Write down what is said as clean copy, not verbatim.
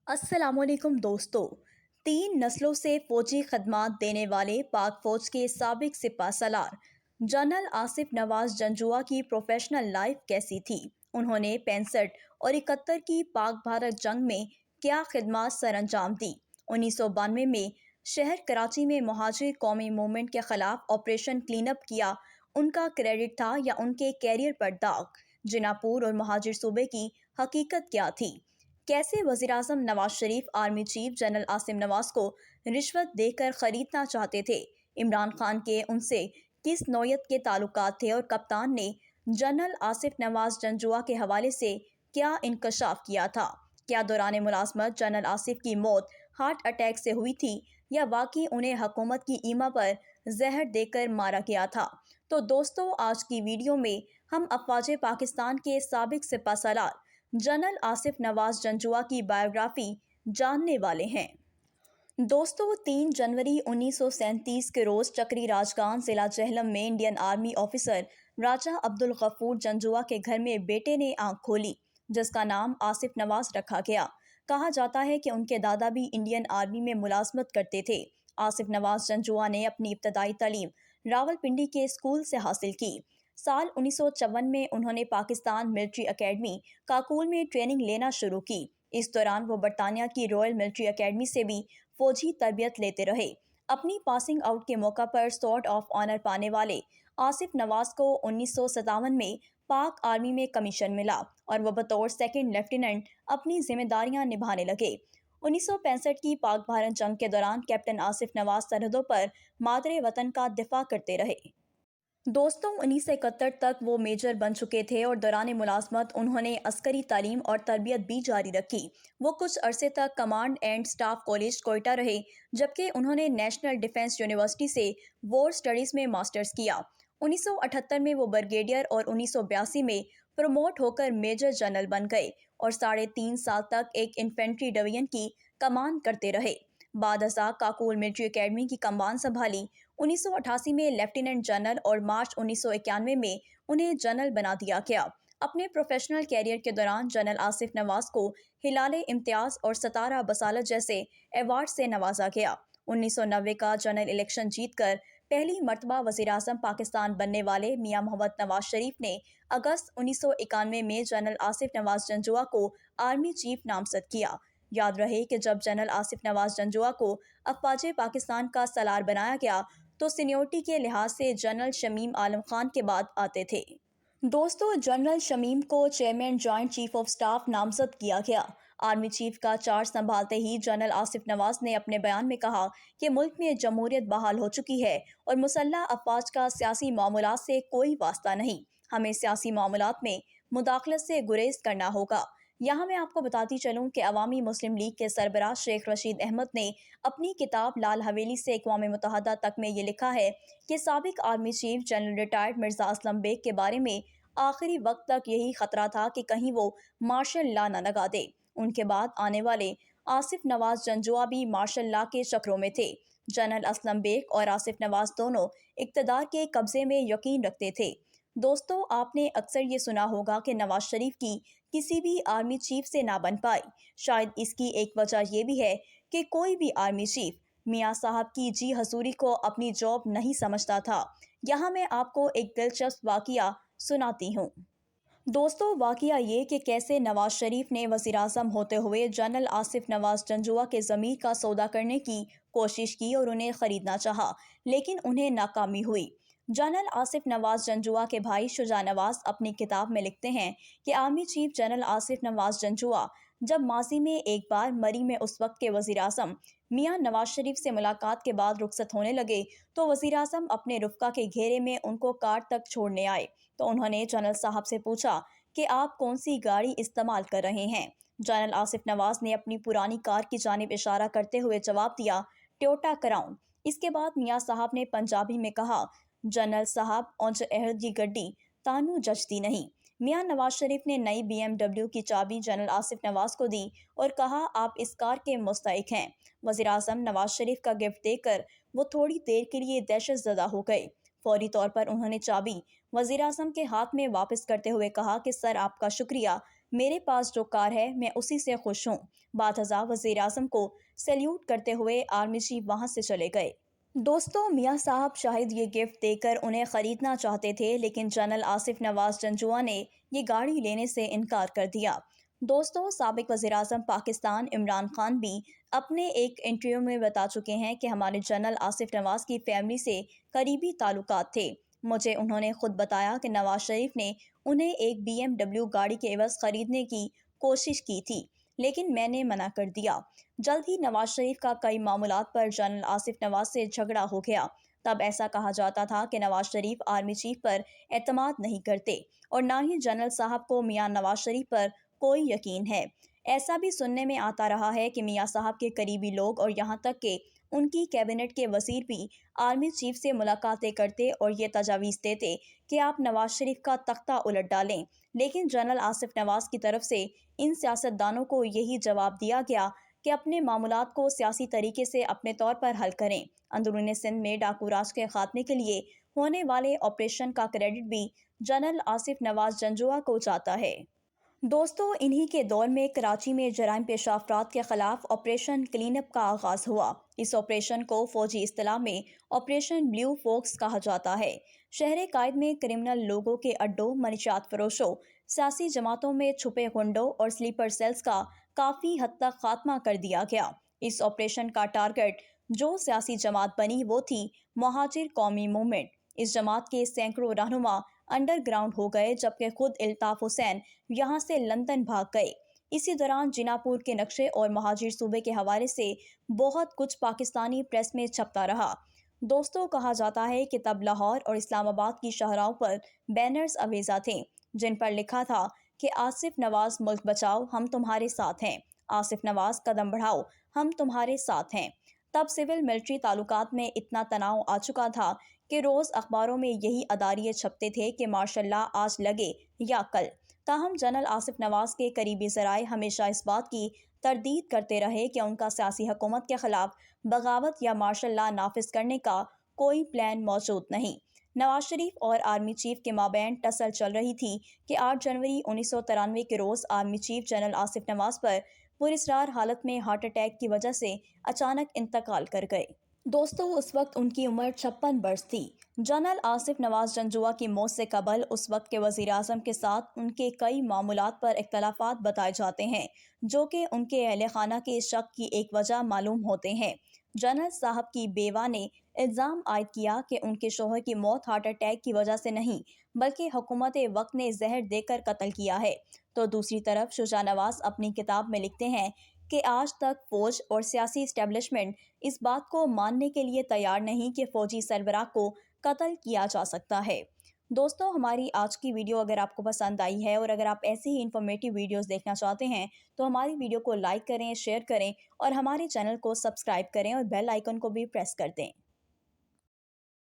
अस्सलाम वालेकुम दोस्तों। 3 नस्लों से फौजी खदमात देने वाले पाक फौज के साबिक सिपह सलार जनरल आसिफ नवाज जंजुआ की प्रोफेशनल लाइफ कैसी थी? उन्होंने 65 और 71 की पाक भारत जंग में क्या खिदमत सर अंजाम दी? 1992 में शहर कराची में मुहाजिर कौमी मूवमेंट के खिलाफ ऑपरेशन क्लीनअप किया, उनका क्रेडिट था या उनके कैरियर पर दाग? जिनापुर और मुहाजिर सूबे की हकीकत क्या थी? कैसे वज़ीर-ए-आज़म Nawaz Sharif army chief general Asim Nawaz को रिश्वत देकर खरीदना चाहते थे? इमरान खान के उनसे किस नौयत के ताल्लुकात थे और कप्तान ने जनरल आसिफ नवाज जंजुआ के हवाले से क्या इंकशाफ किया था? क्या दौरान मुलाजमत जनरल आसिफ की मौत हार्ट अटैक से हुई थी या वाकई उन्हें हुकूमत की ईमा पर जहर देकर मारा गया था? तो दोस्तों, आज की वीडियो में हम अफवाज पाकिस्तान के साबिक सिपह सलार जनरल आसिफ नवाज जंजुआ की बायोग्राफी जानने वाले हैं। दोस्तों, 3 जनवरी 1937 के रोज़ चक्री राजगान ज़िला जहलम में इंडियन आर्मी ऑफिसर राजा अब्दुल गफूर जंजुआ के घर में बेटे ने आंख खोली, जिसका नाम आसिफ नवाज रखा गया। कहा जाता है कि उनके दादा भी इंडियन आर्मी में मुलाजमत करते थे। आसिफ नवाज जंजुआ ने अपनी इब्तदाई तालीम रावलपिंडी के स्कूल से हासिल की। साल 1954 में उन्होंने पाकिस्तान मिलिट्री एकेडमी काकुल में ट्रेनिंग लेना शुरू की। इस दौरान वो बरतानिया की रॉयल मिलिट्री एकेडमी से भी फौजी तरबियत लेते रहे। अपनी पासिंग आउट के मौका पर सॉर्ड ऑफ ऑनर पाने वाले आसिफ नवाज को 1957 में पाक आर्मी में कमीशन मिला और वह बतौर सेकंड लेफ्टिनेंट अपनी जिम्मेदारियां निभाने लगे। 1965 की पाक भारत जंग के दौरान कैप्टन आसिफ नवाज सरहदों पर मादरे वतन का दिफा करते रहे। दोस्तों, 1971 तक वो मेजर बन चुके थे और दौरान मुलाजमत उन्होंने अस्करी तालीम और तरबियत भी जारी रखी। वो कुछ अरसे तक command and staff college Quetta रहे, जबकि उन्होंने नेशनल डिफेंस यूनिवर्सिटी से वॉर स्टडीज़ में मास्टर्स किया। 1978 में वो ब्रिगेडियर और 1982 में प्रमोट होकर मेजर जनरल बन गए और 3.5 साल तक एक इन्फेंट्री डिवीजन की कमान करते रहे। बाद अज़ा काकुल मिलिट्री एकेडमी की कमान संभाली। 1988 में लेफ्टिनेंट जनरल और मार्च 1991 में उन्हें जनरल बना दिया गया। अपने प्रोफेशनल कैरियर के दौरान जनरल आसिफ नवाज को हिलाले इम्तियाज और सतारा बसालत जैसे अवार्ड से नवाजा गया। 1990 का जनरल इलेक्शन जीतकर पहली मर्तबा वज़ीर-ए-आज़म पाकिस्तान बनने वाले मियां मोहम्मद नवाज शरीफ ने अगस्त 1991 में जनरल आसिफ नवाज जंजुआ को आर्मी चीफ नामजद किया। याद रहे कि जब जनरल आसिफ नवाज जंजुआ को अफवाज पाकिस्तान का सलार बनाया गया तो सीनियोरिटी के लिहाज से जनरल शमीम आलम खान के बाद आते थे। दोस्तों, जनरल शमीम को chairman joint chief of staff नामजद किया गया। आर्मी चीफ का चार्ज संभालते ही जनरल आसिफ नवाज ने अपने बयान में कहा कि मुल्क में जमहूरियत बहाल हो चुकी है और मुसल्लह अफवाज का सियासी मामूलात से कोई वास्ता नहीं। हमें सियासी मामूलात में मुदाखलत से गुरेज करना होगा। यहाँ मैं आपको बताती चलूँ कि अवामी मुस्लिम लीग के सरबराह शेख रशीद अहमद ने अपनी किताब लाल हवेली से अक़वाम मुत्तहदा तक में ये लिखा है कि साबिक army chief general retired Mirza Aslam Beg के बारे में आखिरी वक्त तक यही खतरा था कि कहीं वो मार्शल लॉ न लगा दे। उनके बाद आने वाले आसिफ नवाज जंजुआ भी मार्शल लॉ के चक्रों में थे। जनरल असलम बेग और आसिफ नवाज दोनों इक़्तिदार के कब्जे में यकीन रखते थे। दोस्तों, आपने अक्सर ये सुना होगा कि नवाज शरीफ की किसी भी आर्मी चीफ से ना बन पाई। शायद इसकी एक वजह यह भी है कि कोई भी आर्मी चीफ मियाँ साहब की जी हजूरी को अपनी जॉब नहीं समझता था। यहाँ मैं आपको एक दिलचस्प वाक़या सुनाती हूँ। दोस्तों, वाक़या ये कि कैसे नवाज शरीफ ने वज़ीर-ए-आज़म होते हुए जनरल आसिफ नवाज जंजुआ के ज़मीर का सौदा करने की कोशिश की और उन्हें ख़रीदना चाहा, लेकिन उन्हें नाकामी हुई। जनरल आसिफ नवाज जंजुआ के भाई शुजा नवाज अपनी किताब में लिखते हैं कि army chief general Asif Nawaz Janjua जब माजी में एक बार मरी में उस वक्त के वज़ीर-ए-आज़म मियाँ नवाज शरीफ से मुलाकात के बाद रुखसत होने लगे तो वज़ीर-ए-आज़म अपने रुफ़का के घेरे में उनको कार तक छोड़ने आए तो उन्होंने जनरल साहब से पूछा कि आप कौन सी गाड़ी इस्तेमाल कर रहे हैं। जनरल आसिफ नवाज ने अपनी पुरानी कार की जानिब इशारा करते हुए जवाब दिया, टोयोटा क्राउन। इसके बाद मियाँ साहब ने पंजाबी में कहा, जनरल साहब औंज अहद की गड्डी तानू जचती नहीं। मियाँ नवाज शरीफ ने नई BMW की चाबी जनरल आसिफ नवाज को दी और कहा, आप इस कार के मुस्तहिक हैं। वज़ीर-ए-आज़म नवाज शरीफ का गिफ्ट देकर वो थोड़ी देर के लिए दहशत ज़दा हो गए। फौरी तौर पर उन्होंने चाबी वज़ीर-ए-आज़म के हाथ में वापस करते हुए कहा कि सर, आपका शुक्रिया, میرے پاس جو کار ہے میں اسی سے خوش ہوں۔ بعد ازاں وزیر اعظم کو سیلیوٹ کرتے ہوئے آرمی چیف وہاں سے چلے گئے۔ دوستو، میاں صاحب شاید یہ گفٹ دے کر انہیں خریدنا چاہتے تھے، لیکن جنرل آصف نواز جنجوعہ نے یہ گاڑی لینے سے انکار کر دیا۔ دوستو، سابق وزیر اعظم پاکستان عمران خان بھی اپنے ایک انٹرویو میں بتا چکے ہیں کہ ہمارے جنرل آصف نواز کی فیملی سے قریبی تعلقات تھے۔ مجھے انہوں نے خود بتایا کہ نواز شریف نے انہیں ایک BMW گاڑی کے عوض خریدنے کی کوشش کی تھی، لیکن میں نے منع کر دیا۔ جلد ہی نواز شریف کا کئی معاملات پر جنرل آصف نواز سے جھگڑا ہو گیا۔ تب ایسا کہا جاتا تھا کہ نواز شریف آرمی چیف پر اعتماد نہیں کرتے اور نہ ہی جنرل صاحب کو میاں نواز شریف پر کوئی یقین ہے۔ ایسا بھی سننے میں آتا رہا ہے کہ میاں صاحب کے قریبی لوگ اور یہاں تک کہ ان کی کیبنٹ کے وزیر بھی آرمی چیف سے ملاقاتیں کرتے اور یہ تجاویز دیتے کہ آپ نواز شریف کا تختہ الٹ ڈالیں، لیکن جنرل آصف نواز کی طرف سے ان سیاستدانوں کو یہی جواب دیا گیا کہ اپنے معاملات کو سیاسی طریقے سے اپنے طور پر حل کریں۔ اندرون سندھ میں ڈاکو راج کے خاتمے کے لیے ہونے والے آپریشن کا کریڈٹ بھی جنرل آصف نواز جنجوعہ کو جاتا ہے۔ دوستو، انہی کے دور میں کراچی میں جرائم پیشہ افراد کے خلاف آپریشن کلین اپ کا آغاز ہوا۔ اس آپریشن کو فوجی اصطلاح میں آپریشن بلیو فوکس کہا جاتا ہے۔ شہر قائد میں کرمنل لوگوں کے اڈوں، منشیات فروشوں، سیاسی جماعتوں میں چھپے غنڈوں اور سلیپر سیلز کا کافی حد تک خاتمہ کر دیا گیا۔ اس آپریشن کا ٹارگٹ جو سیاسی جماعت بنی وہ تھی مہاجر قومی موومنٹ۔ اس جماعت کے سینکڑوں رہنما انڈر گراؤنڈ ہو گئے، جبکہ خود الطاف حسین یہاں سے لندن بھاگ گئے۔ اسی دوران جینا پور کے نقشے اور مہاجر صوبے کے حوالے سے بہت کچھ پاکستانی پریس میں چھپتا رہا۔ دوستو، کہا جاتا ہے کہ تب لاہور اور اسلام آباد کی شاہراہوں پر بینرز آویزاں تھے جن پر لکھا تھا کہ آصف نواز ملک بچاؤ، ہم تمہارے ساتھ ہیں، آصف نواز قدم بڑھاؤ، ہم تمہارے ساتھ ہیں۔ تب سول ملٹری تعلقات میں اتنا تناؤ آ چکا تھا کہ روز اخباروں میں یہی اداریے چھپتے تھے کہ ماشاء اللہ آج لگے یا کل۔ تاہم جنرل آصف نواز کے قریبی ذرائع ہمیشہ اس بات کی تردید کرتے رہے کہ ان کا سیاسی حکومت کے خلاف بغاوت یا مارشل لا نافذ کرنے کا کوئی پلان موجود نہیں۔ نواز شریف اور آرمی چیف کے مابین ٹسل چل رہی تھی کہ 8 جنوری 1993 کے روز آرمی چیف جنرل آصف نواز پر پراسرار حالت میں ہارٹ اٹیک کی وجہ سے اچانک انتقال کر گئے۔ دوستو، اس وقت ان کی عمر 56 برس تھی۔ جنرل آصف نواز جنجوعہ کی موت سے قبل اس وقت کے وزیر اعظم کے ساتھ ان کے کئی معاملات پر اختلافات بتائے جاتے ہیں، جو کہ ان کے اہل خانہ کے شک کی ایک وجہ معلوم ہوتے ہیں۔ جنرل صاحب کی بیوہ نے الزام عائد کیا کہ ان کے شوہر کی موت ہارٹ اٹیک کی وجہ سے نہیں بلکہ حکومت وقت نے زہر دے کر قتل کیا ہے۔ تو دوسری طرف شجاع نواز اپنی کتاب میں لکھتے ہیں کہ آج تک فوج اور سیاسی اسٹیبلشمنٹ اس بات کو ماننے کے لیے تیار نہیں کہ فوجی سربراہ کو قتل کیا جا سکتا ہے۔ دوستو، ہماری آج کی ویڈیو اگر آپ کو پسند آئی ہے اور اگر آپ ایسی ہی انفارمیٹیو ویڈیوز دیکھنا چاہتے ہیں تو ہماری ویڈیو کو لائک کریں، شیئر کریں اور ہمارے چینل کو سبسکرائب کریں اور بیل آئیکن کو بھی پریس کر دیں۔